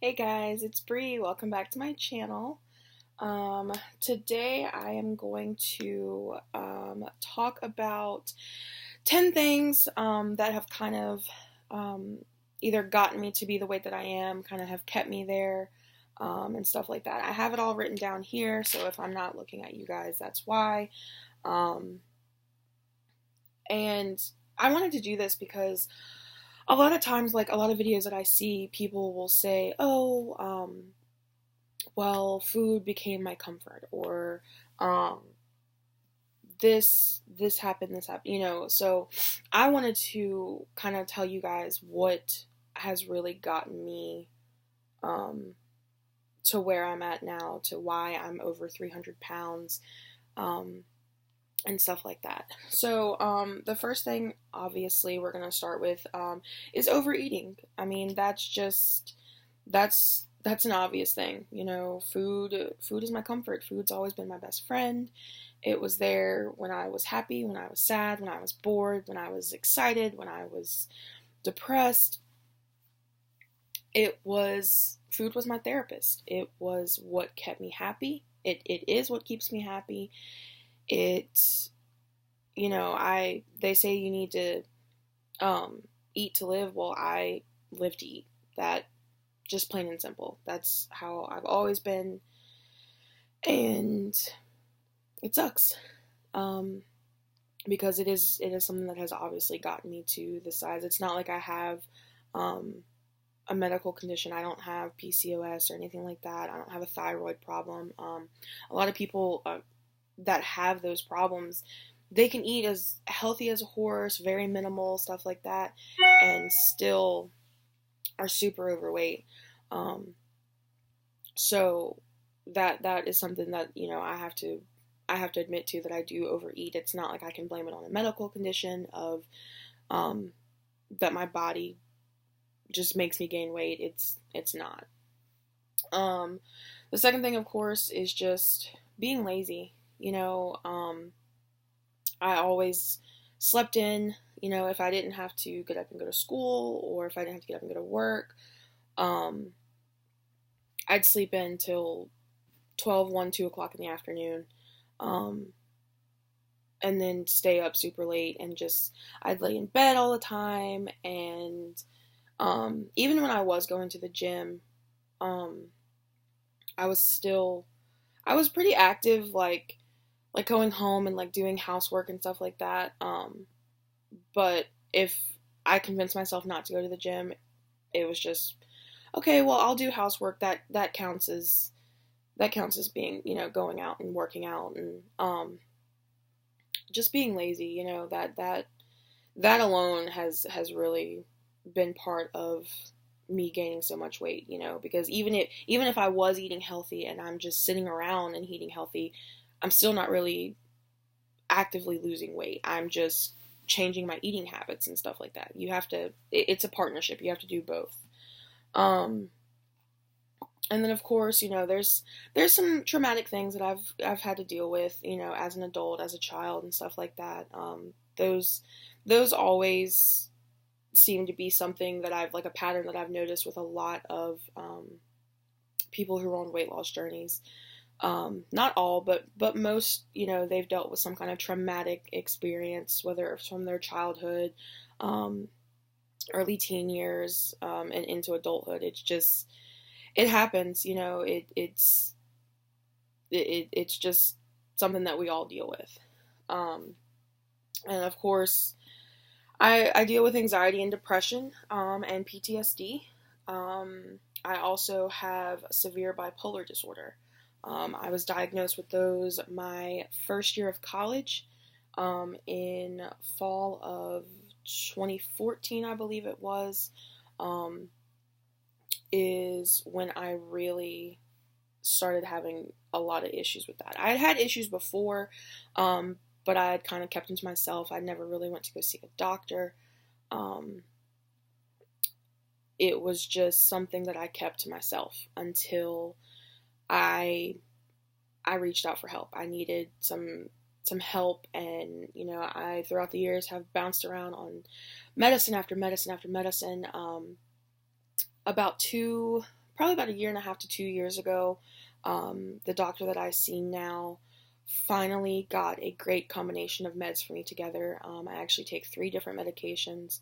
Hey guys, it's Bree. Welcome back to my channel. Today I am going to talk about 10 things that have kind of either gotten me to be the weight that I am, kind of have kept me there, and stuff like that. I have it all written down here, so if I'm not looking at you guys, that's why. Um, and I wanted to do this because a lot of times, like a lot of videos that I see, people will say, oh, well, food became my comfort, or um, this happened, So I wanted to kind of tell you guys what has really gotten me um, to where I'm at now, to why I'm over 300 pounds, um, and stuff like that. So the first thing, obviously, we're gonna start with is overeating. I mean, that's an obvious thing. Food is my comfort. Food's always been my best friend. It was there when I was happy, when I was sad, when I was bored, when I was excited, when I was depressed. Food was my therapist. It was what kept me happy. It is what keeps me happy. It I they say you need to eat to live. Well, I live to eat. That, just plain and simple. That's how I've always been, and it sucks. Um, because it is something that has obviously gotten me to this size. It's not like I have um, a medical condition. I don't have PCOS or anything like that. I don't have a thyroid problem. A lot of people that have those problems, they can eat as healthy as a horse, very minimal stuff like that, and still are super overweight. Um, so that is something that I have to admit to, that I do overeat. It's not like I can blame it on a medical condition of um, that my body just makes me gain weight. It's not. Um, the second thing, of course, is just being lazy. I always slept in. If I didn't have to get up and go to school, or if I didn't have to get up and go to work, um, I'd sleep in till 12, 1, 2 o'clock in the afternoon. Um, and then stay up super late, and just I'd lay in bed all the time. And even when I was going to the gym, um, I was still I was pretty active, like going home and like doing housework and stuff like that. But if I convinced myself not to go to the gym, it was just okay. Well, I'll do housework. That counts as being, going out and working out, and just being lazy. That alone has really been part of me gaining so much weight. Because even if I was eating healthy and I'm just sitting around and eating healthy, I'm still not really actively losing weight. I'm just changing my eating habits and stuff like that. It's a partnership. You have to do both. Um, and then, of course, there's some traumatic things that I've had to deal with, as an adult, as a child, and stuff like that. Those always seem to be something that I've, like, a pattern that I've noticed with a lot of people who are on weight loss journeys. Not all, but most, they've dealt with some kind of traumatic experience, whether it's from their childhood, um, early teen years, and into adulthood. It happens. It's just something that we all deal with. Um, and of course, I deal with anxiety and depression, and PTSD. I also have severe bipolar disorder. I was diagnosed with those my first year of college, in fall of 2014, I believe it was, um, is when I really started having a lot of issues with that. I had issues before, but I had kind of kept them to myself. I never really went to go see a doctor. Um, it was just something that I kept to myself until I I reached out for help. I needed some help, and I, throughout the years, have bounced around on medicine after medicine after medicine. About probably about a year and a half to 2 years ago, the doctor that I see now finally got a great combination of meds for me together. I actually take 3 different medications.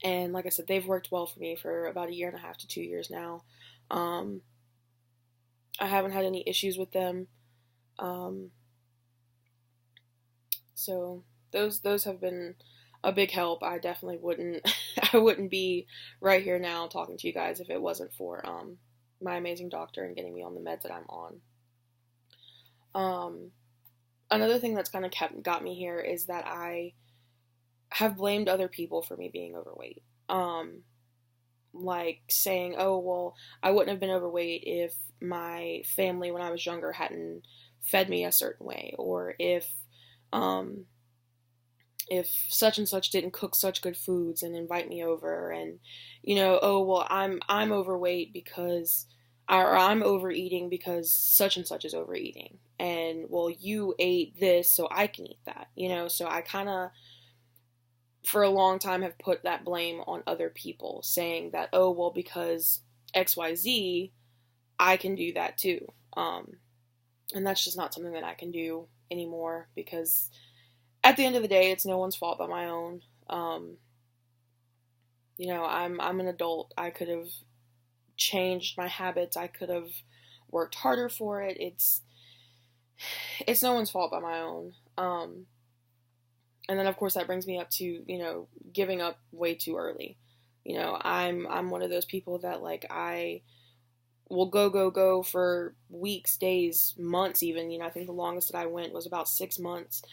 And like I said, they've worked well for me for about a year and a half to 2 years now. I haven't had any issues with them. So those have been a big help. I definitely wouldn't I wouldn't be right here now talking to you guys if it wasn't for my amazing doctor and getting me on the meds that I'm on. Another thing that's kind of got me here is that I have blamed other people for me being overweight. Like saying, oh, well, I wouldn't have been overweight if my family when I was younger hadn't fed me a certain way, or if such and such didn't cook such good foods and invite me over, and oh, well, I'm overweight because or I'm overeating because such and such is overeating, and well, you ate this so I can eat that, so I kind of for a long time have put that blame on other people, saying that, oh, well, because XYZ, I can do that too. And that's just not something that I can do anymore, because at the end of the day, it's no one's fault but my own. I'm an adult. I could have changed my habits. I could have worked harder for it. It's no one's fault but my own. And then, of course, that brings me up to, giving up way too early. I'm one of those people that, like, I will go for weeks, days, months even. I think the longest that I went was about 6 months,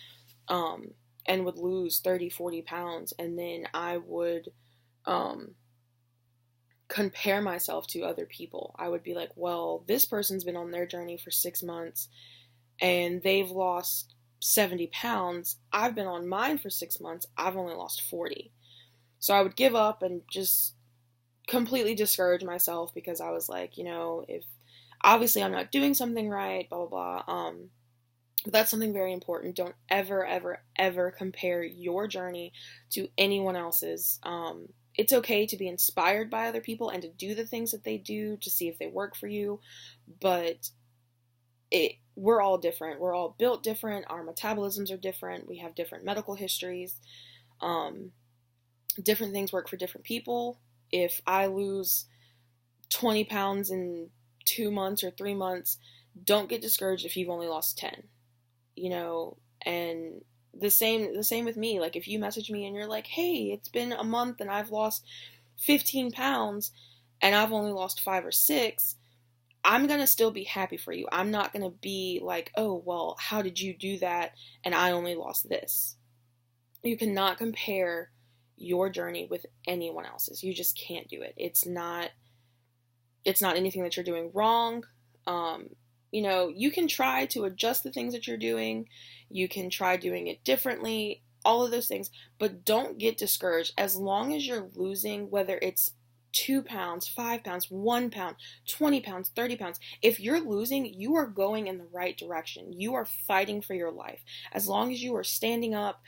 and would lose 30, 40 pounds. And then I would compare myself to other people. I would be like, well, this person's been on their journey for 6 months, and they've lost 70 pounds. I've been on mine for 6 months. I've only lost 40. So I would give up and just completely discourage myself, because I was like, if obviously I'm not doing something right, blah, blah, blah. But that's something very important. Don't ever, ever, ever compare your journey to anyone else's. It's okay to be inspired by other people and to do the things that they do to see if they work for you, but we're all different. We're all built different. Our metabolisms are different. We have different medical histories. Different things work for different people. If I lose 20 pounds in 2 months or 3 months, don't get discouraged if you've only lost 10, and the same with me. Like, if you message me and you're like, hey, it's been a month and I've lost 15 pounds and I've only lost 5 or 6, I'm going to still be happy for you. I'm not going to be like, oh, well, how did you do that and I only lost this? You cannot compare your journey with anyone else's. You just can't do it. It's not anything that you're doing wrong. You can try to adjust the things that you're doing. You can try doing it differently, all of those things, but don't get discouraged. As long as you're losing, whether it's 2 pounds, 5 pounds, 1 pound, 20 pounds, 30 pounds. If you're losing, you are going in the right direction. You are fighting for your life. As long as you are standing up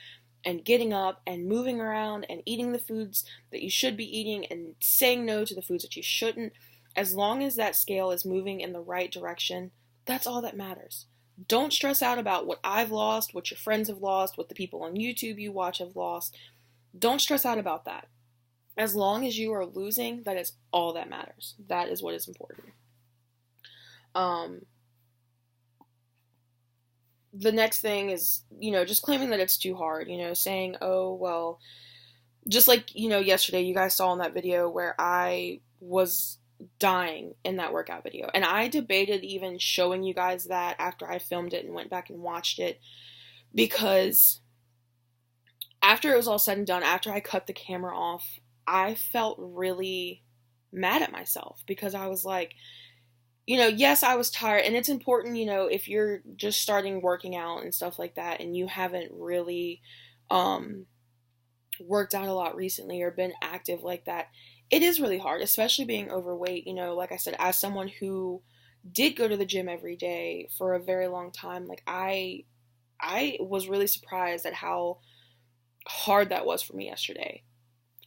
and getting up and moving around and eating the foods that you should be eating and saying no to the foods that you shouldn't, as long as that scale is moving in the right direction, that's all that matters. Don't stress out about what I've lost, what your friends have lost, what the people on YouTube you watch have lost. Don't stress out about that. As long as you are losing, that is all that matters. That is what is important. The next thing is, just claiming that it's too hard, saying, oh, well, just like, yesterday you guys saw in that video where I was dying in that workout video. And I debated even showing you guys that after I filmed it and went back and watched it, because after it was all said and done, after I cut the camera off, I felt really mad at myself, because I was like, yes, I was tired, and it's important, if you're just starting working out and stuff like that, and you haven't really worked out a lot recently or been active like that, it is really hard, especially being overweight. Like I said, as someone who did go to the gym every day for a very long time, like I was really surprised at how hard that was for me yesterday.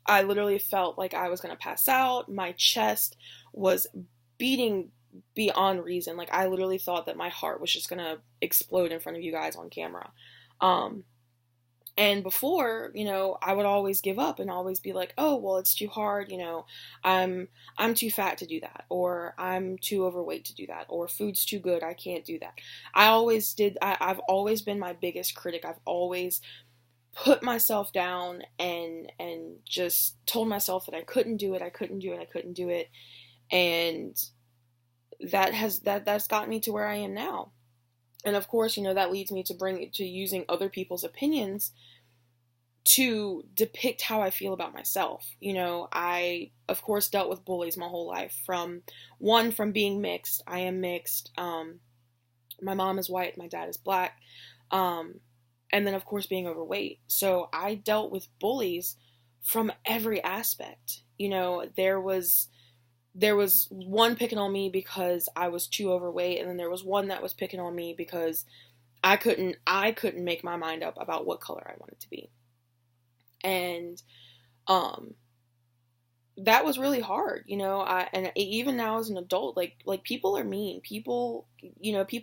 I literally felt like I was going to pass out. My chest was beating beyond reason. Like, I literally thought that my heart was just going to explode in front of you guys on camera. Um, and before, I would always give up and always be like, oh, well, it's too hard, I'm too fat to do that, or I'm too overweight to do that, or food's too good, I can't do that. I've always been my biggest critic. I've always put myself down and just told myself that I couldn't do it, I couldn't do it, I couldn't do it. And that's gotten me to where I am now. And of course, that leads me to using other people's opinions to depict how I feel about myself. I, of course, dealt with bullies my whole life. From being mixed. I am mixed. My mom is white, my dad is black. And then, of course, being overweight. So I dealt with bullies from every aspect. There was one picking on me because I was too overweight, and then there was one that was picking on me because I couldn't make my mind up about what color I wanted to be. And that was really hard, and even now as an adult, like people are mean. People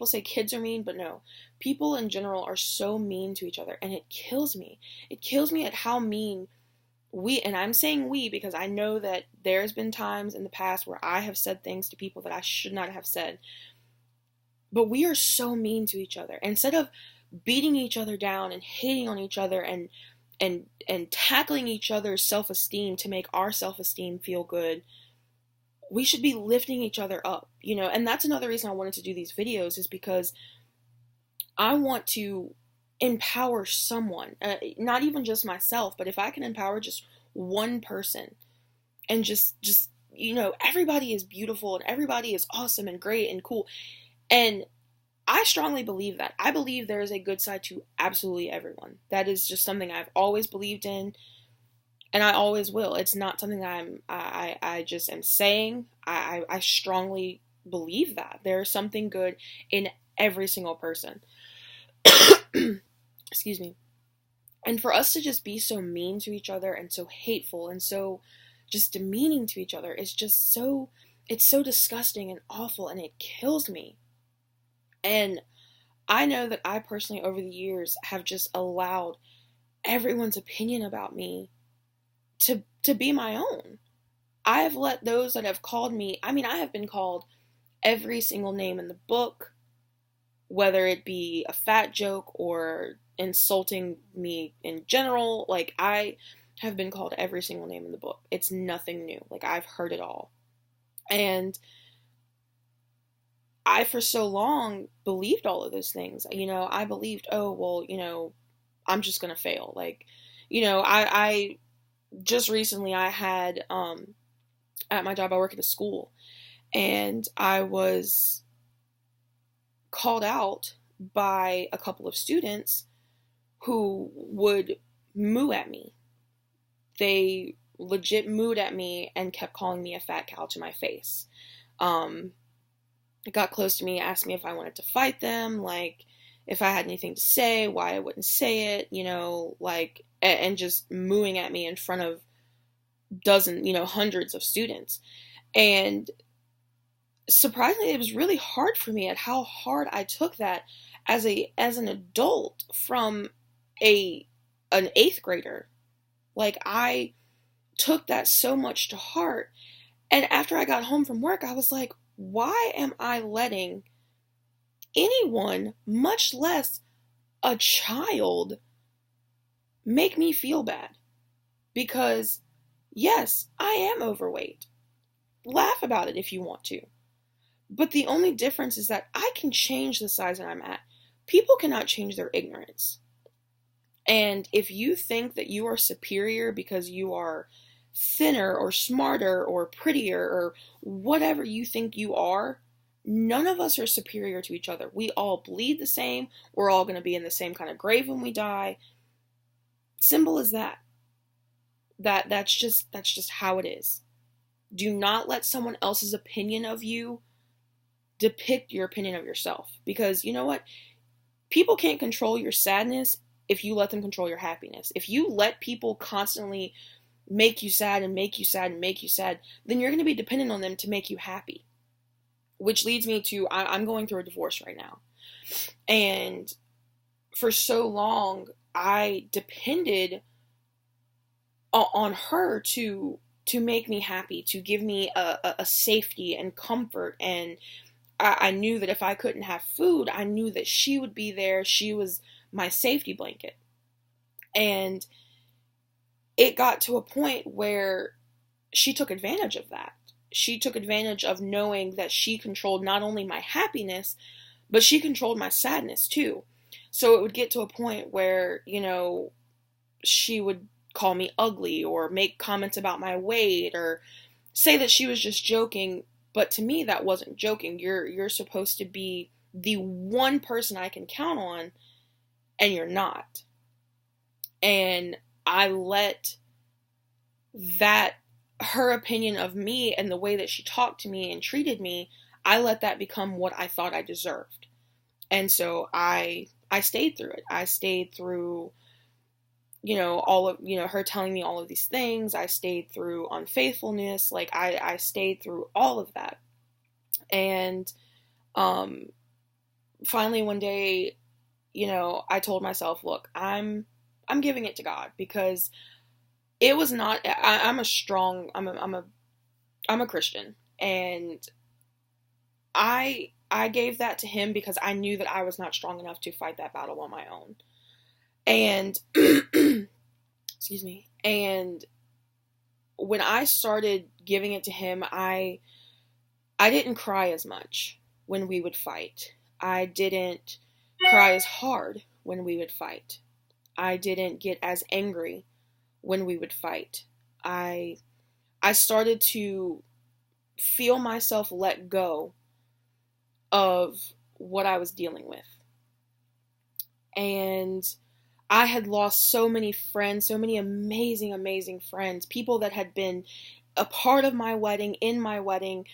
say kids are mean, but no, people in general are so mean to each other, and it kills me. It kills me at how mean and I'm saying we because I know that there's been times in the past where I have said things to people that I should not have said, but we are so mean to each other. Instead of beating each other down and hating on each other and tackling each other's self-esteem to make our self-esteem feel good, we should be lifting each other up, and that's another reason I wanted to do these videos, is because I want to empower someone, not even just myself, but if I can empower just one person, and just everybody is beautiful and everybody is awesome and great and cool. And I strongly believe that. I believe there is a good side to absolutely everyone. That is just something I've always believed in, and I always will. It's not something I just am saying. I strongly believe that there's something good in every single person. Excuse me. And for us to just be so mean to each other and so hateful and so just demeaning to each other is just it's so disgusting and awful, and it kills me. And I know that I personally over the years have just allowed everyone's opinion about me to be my own. I have let those that have called me, I have been called every single name in the book, whether it be a fat joke or insulting me in general. Like, I have been called every single name in the book. It's nothing new. Like, I've heard it all. And I, for so long, believed all of those things. I believed, oh, well, I'm just going to fail. Like, I just recently, I had, at my job, I work at a school, and I was called out by a couple of students who would moo at me. They legit mooed at me and kept calling me a fat cow to my face. It got close to me, asked me if I wanted to fight them, like if I had anything to say, why I wouldn't say it, and just mooing at me in front of hundreds of students. And surprisingly, it was really hard for me at how hard I took that as an adult from an 8th grader. Like, I took that so much to heart. And after I got home from work, I was like, why am I letting anyone, much less a child, make me feel bad? Because, yes, I am overweight. Laugh about it if you want to. But the only difference is that I can change the size that I'm at. People cannot change their ignorance. And if you think that you are superior because you are thinner or smarter or prettier or whatever you think you are, none of us are superior to each other. We all bleed the same. We're all going to be in the same kind of grave when we die. Simple as that. That's just how it is. Do not let someone else's opinion of you depict your opinion of yourself. Because you know what? People can't control your sadness if you let them control your happiness. If you let people constantly make you sad and make you sad and make you sad, then you're going to be dependent on them to make you happy. Which leads me to, I'm going through a divorce right now. And for so long, I depended on her to make me happy, to give me a safety and comfort. And I knew that if I couldn't have food, I knew that she would be there. She was my safety blanket. And it got to a point where she took advantage of that. She took advantage of knowing that she controlled not only my happiness, but she controlled my sadness too. So it would get to a point where, she would call me ugly or make comments about my weight or say that she was just joking. But to me, that wasn't joking. You're supposed to be the one person I can count on, and you're not. And I let that, her opinion of me and the way that she talked to me and treated me, I let that become what I thought I deserved. And so I stayed through it. I stayed through, all of, her telling me all of these things. I stayed through unfaithfulness. Like I stayed through all of that. And, finally one day, I told myself, look, I'm giving it to God, because it was not, I'm a Christian, and I gave that to him because I knew that I was not strong enough to fight that battle on my own. And, excuse me. And when I started giving it to him, I didn't cry as much when we would fight. I didn't cry as hard when we would fight. I didn't get as angry when we would fight. I started to feel myself let go of what I was dealing with. And I had lost so many friends, so many amazing, amazing friends, people that had been a part of my wedding, in my wedding,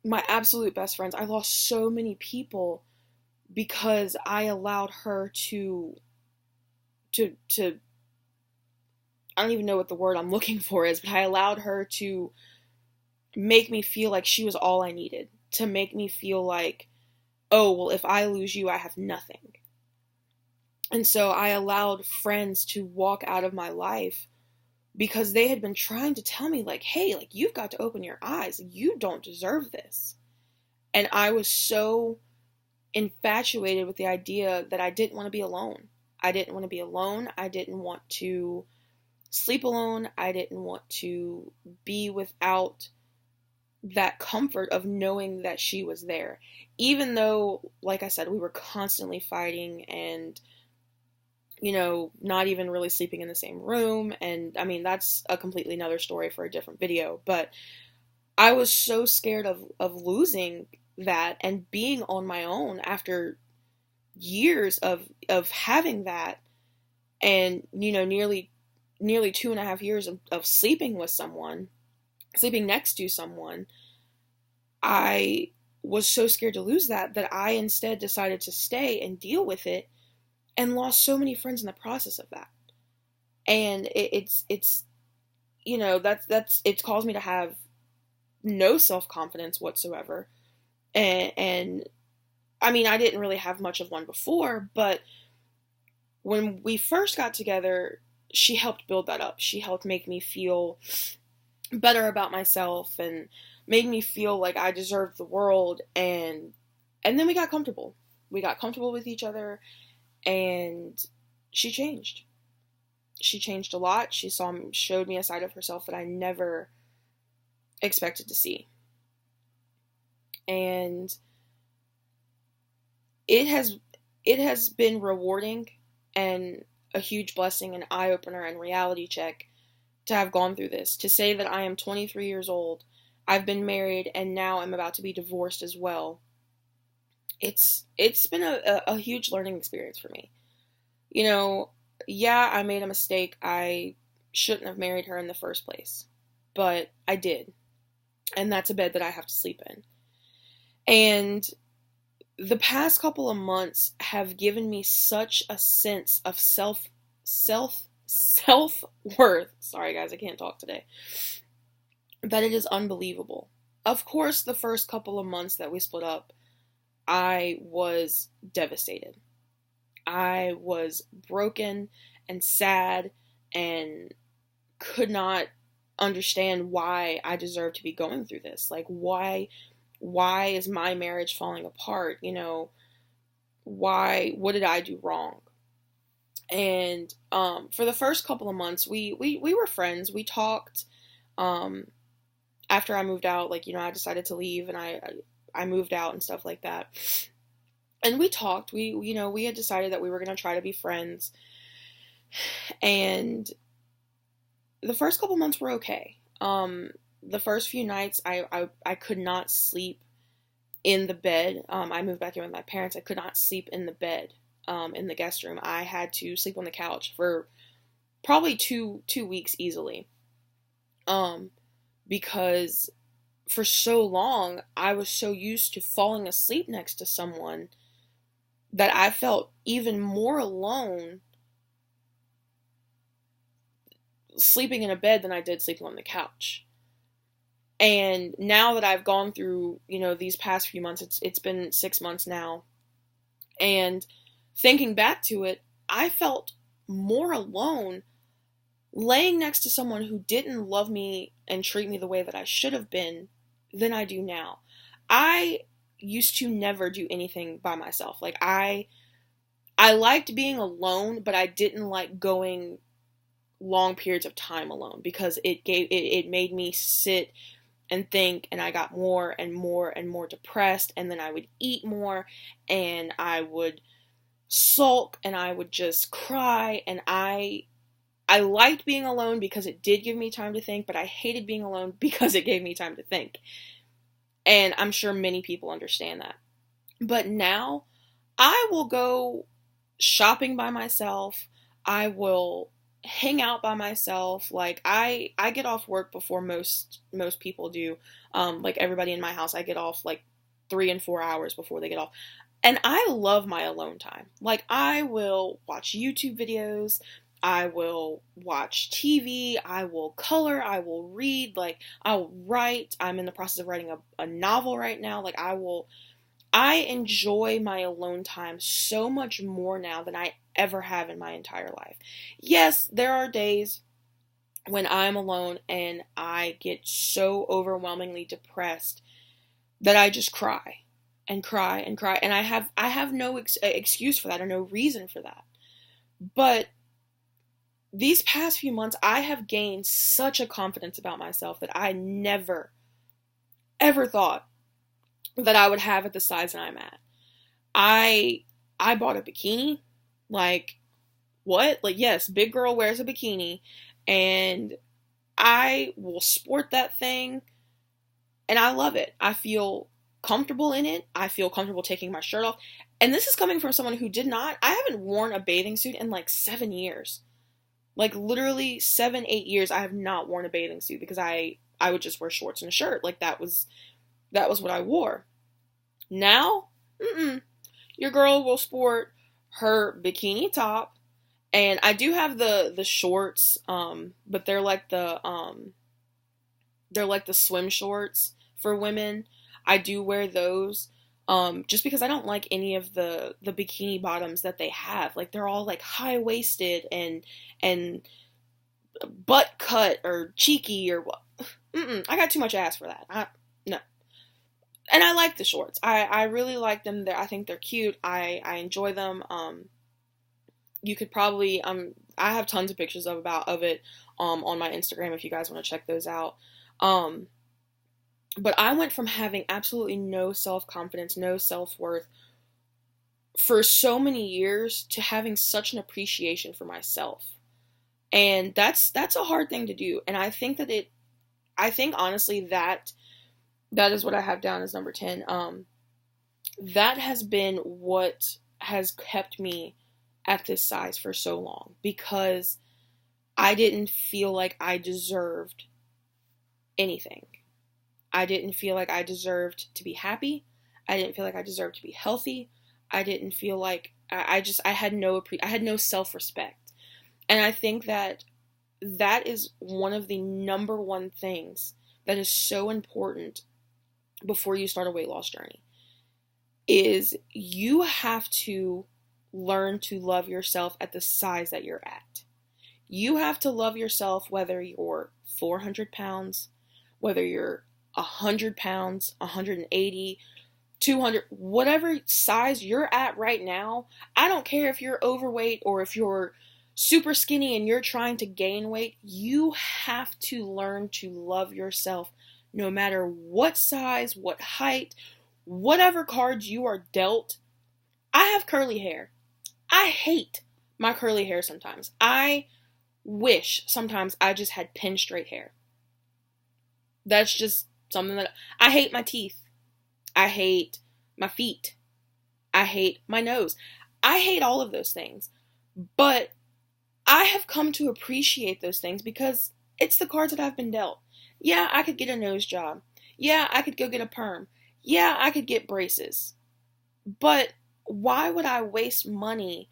my absolute best friends. I lost so many people because I allowed her to I don't even know what the word I'm looking for is, but I allowed her to make me feel like she was all I needed, to make me feel like, oh, well, if I lose you, I have nothing. And so I allowed friends to walk out of my life because they had been trying to tell me, like, hey, like, you've got to open your eyes. You don't deserve this. And I was so infatuated with the idea that I didn't want to be alone. I didn't want to be alone. I didn't want to sleep alone. I didn't want to be without that comfort of knowing that she was there. Even though, like I said, we were constantly fighting and, not even really sleeping in the same room. And I mean, that's a completely another story for a different video. But I was so scared of losing that and being on my own after years of having that, and nearly 2.5 years of sleeping with someone, sleeping next to someone. I was so scared to lose that I instead decided to stay and deal with it, and lost so many friends in the process of that. And it's it's caused me to have no self-confidence whatsoever. And I mean, I didn't really have much of one before, but when we first got together, she helped build that up. She helped make me feel better about myself and made me feel like I deserved the world. And then we got comfortable. We got comfortable with each other, and she changed. She changed a lot. She showed me a side of herself that I never expected to see. And it has been rewarding and a huge blessing, an eye-opener and reality check to have gone through this. To say that I am 23 years old, I've been married, and now I'm about to be divorced as well. It's been a huge learning experience for me. Yeah, I made a mistake. I shouldn't have married her in the first place. But I did. And that's a bed that I have to sleep in. And the past couple of months have given me such a sense of self self-worth, sorry guys, I can't talk today, that it is unbelievable. Of course, the first couple of months that we split up, I was devastated. I was broken and sad and could not understand why I deserved to be going through this. Like, why is my marriage falling apart? You know, what did I do wrong? And for the first couple of months, we were friends. We talked. After I moved out, like, you know, I decided to leave, and I moved out and stuff like that. And we talked. We had decided that we were gonna try to be friends. And the first couple months were okay. The first few nights, I could not sleep in the bed. I moved back in with my parents. I could not sleep in the bed, in the guest room. I had to sleep on the couch for probably two weeks easily. Because for so long, I was so used to falling asleep next to someone that I felt even more alone sleeping in a bed than I did sleeping on the couch. And now that I've gone through, you know, these past few months, it's been 6 months now, and thinking back to it, I felt more alone laying next to someone who didn't love me and treat me the way that I should have been than I do now. I used to never do anything by myself. Like, I liked being alone, but I didn't like going long periods of time alone, because it made me sit and think, and I got more and more and more depressed, and then I would eat more, and I would sulk, and I would just cry, and I liked being alone because it did give me time to think, but I hated being alone because it gave me time to think. And I'm sure many people understand that. But now, I will go shopping by myself. I will hang out by myself. Like, I get off work before most people do. Like, everybody in my house, I get off like 3 and 4 hours before they get off. And I love my alone time. Like, I will watch YouTube videos, I will watch TV, I will color, I will read, like, I'll write. I'm in the process of writing a novel right now. Like, I enjoy my alone time so much more now than I ever have in my entire life. Yes, there are days when I'm alone and I get so overwhelmingly depressed that I just cry and cry and cry, and I have no excuse for that, or no reason for that. But these past few months, I have gained such a confidence about myself that I never, ever thought that I would have at the size that I'm at. I bought a bikini. Like, what? Like, yes, big girl wears a bikini, and I will sport that thing, and I love it. I feel comfortable in it. I feel comfortable taking my shirt off. And this is coming from someone who I haven't worn a bathing suit in like 7 years. Like, literally 7, 8 years, I have not worn a bathing suit, because I would just wear shorts and a shirt. Like, that was what I wore. Now, your girl will sport her bikini top, and I do have the shorts, but they're like the swim shorts for women. I do wear those, just because I don't like any of the bikini bottoms that they have. Like, they're all like high-waisted and butt cut or cheeky or what. I got too much ass for that. No. And I like the shorts. I really like them. I think they're cute. I enjoy them. You could probably, I have tons of pictures of it, on my Instagram if you guys want to check those out. But I went from having absolutely no self-confidence, no self-worth for so many years, to having such an appreciation for myself. And that's a hard thing to do. And I think honestly that is what I have down as number 10. That has been what has kept me at this size for so long, because I didn't feel like I deserved anything. I didn't feel like I deserved to be happy. I didn't feel like I deserved to be healthy. I didn't feel like I had no self-respect. And I think that that is one of the number one things that is so important before you start a weight loss journey, is you have to learn to love yourself at the size that you're at. You have to love yourself whether you're 400 pounds, whether you're 100 pounds, 180, 200, whatever size you're at right now. I don't care if you're overweight or if you're super skinny and you're trying to gain weight. You have to learn to love yourself no matter what size, what height, whatever cards you are dealt. I have curly hair. I hate my curly hair sometimes. I wish sometimes I just had pin straight hair. That's just something that I hate. My teeth. I hate my feet. I hate my nose. I hate all of those things. But I have come to appreciate those things because it's the cards that I've been dealt. Yeah, I could get a nose job. Yeah, I could go get a perm. Yeah, I could get braces. But why would I waste money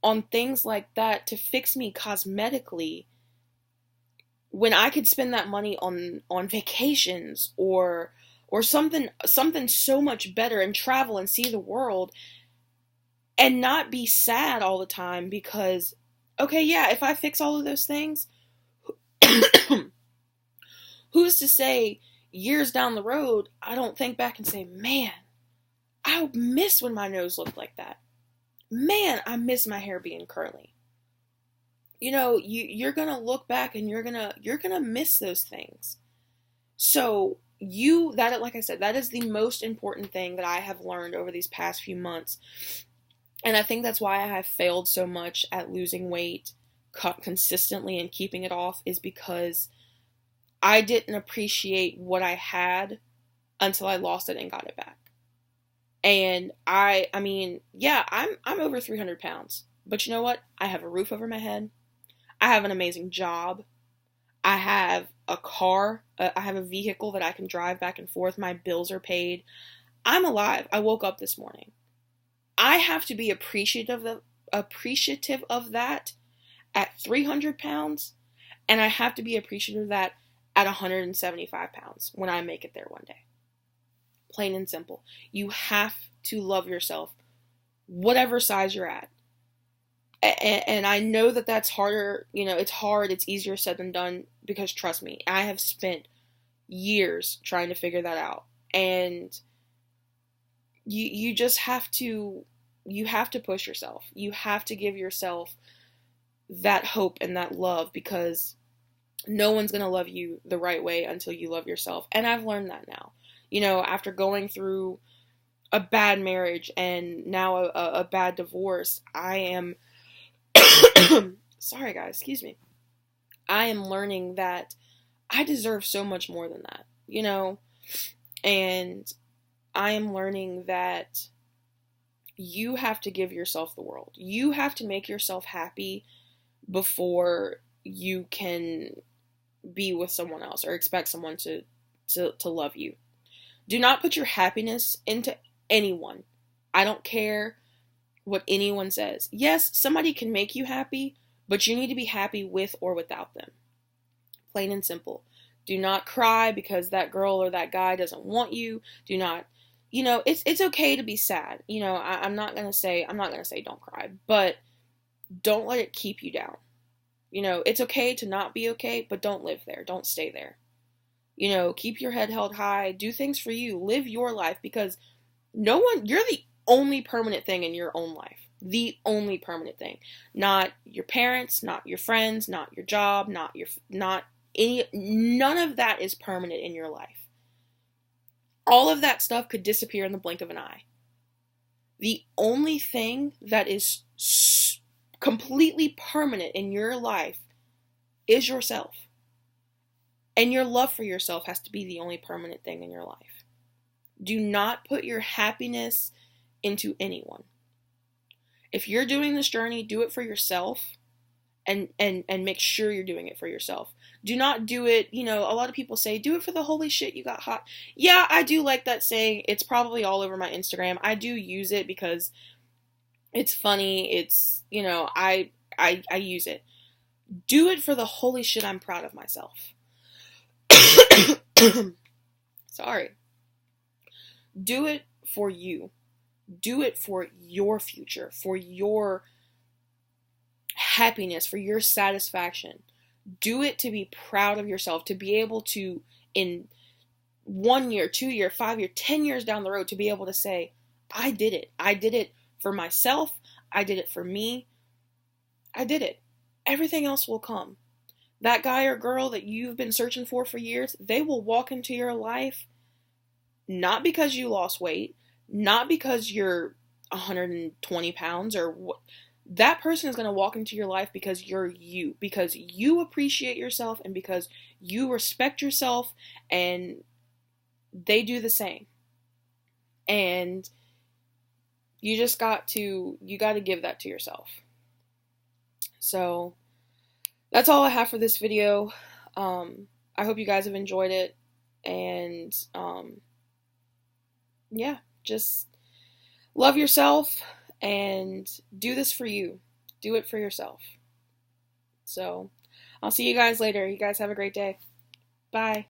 on things like that to fix me cosmetically when I could spend that money on vacations or something so much better, and travel and see the world and not be sad all the time because, okay, yeah, if I fix all of those things, who's to say years down the road I don't think back and say, man, I miss when my nose looked like that. Man, I miss my hair being curly. You know, you're gonna look back and you're gonna miss those things. So like I said, that is the most important thing that I have learned over these past few months. And I think that's why I have failed so much at losing weight consistently and keeping it off, is because I didn't appreciate what I had until I lost it and got it back. And I mean, yeah, I'm over 300 pounds, but you know what? I have a roof over my head. I have an amazing job. I have a car. I have a vehicle that I can drive back and forth. My bills are paid. I'm alive. I woke up this morning. I have to be appreciative of that at 300 pounds, and I have to be appreciative of that at 175 pounds when I make it there one day. Plain and simple. You have to love yourself, whatever size you're at. And I know that that's harder, you know, it's hard, it's easier said than done, because trust me, I have spent years trying to figure that out. And you just have to push yourself. You have to give yourself that hope and that love, because no one's going to love you the right way until you love yourself. And I've learned that now. You know, after going through a bad marriage and now a bad divorce, I am sorry guys, excuse me. I am learning that I deserve so much more than that, you know? And I am learning that you have to give yourself the world. You have to make yourself happy before you can be with someone else or expect someone to love you. Do not put your happiness into anyone. I don't care what anyone says. Yes, somebody can make you happy, but you need to be happy with or without them. Plain and simple. Do not cry because that girl or that guy doesn't want you. Do not, you know, it's okay to be sad. You know, I'm not gonna say don't cry, but don't let it keep you down. You know, it's okay to not be okay, but don't live there. Don't stay there. You know, keep your head held high. Do things for you. Live your life, because you're the only permanent thing in your own life. The only permanent thing. Not your parents, not your friends, not your job, none of that is permanent in your life. All of that stuff could disappear in the blink of an eye. The only thing that is completely permanent in your life is yourself. And your love for yourself has to be the only permanent thing in your life. Do not put your happiness into anyone. If you're doing this journey, do it for yourself, and make sure you're doing it for yourself. Do not do it, you know, a lot of people say, do it for the holy shit you got hot. Yeah, I do like that saying. It's probably all over my Instagram. I do use it because it's funny. It's, you know, I use it. Do it for the holy shit, I'm proud of myself. Sorry. Do it for you. Do it for your future, for your happiness, for your satisfaction. Do it to be proud of yourself, to be able to, in 1 year, 2 year, 5 year, 10 years down the road, to be able to say, I did it. I did it for myself. I did it for me. I did it. Everything else will come. That guy or girl that you've been searching for years, they will walk into your life not because you lost weight, not because you're 120 pounds or what. That person is going to walk into your life because you're you, because you appreciate yourself and because you respect yourself, and they do the same. And you got to give that to yourself. So that's all I have for this video. I hope you guys have enjoyed it, and yeah, just love yourself and do this for you. Do it for yourself. So I'll see you guys later. You guys have a great day. Bye.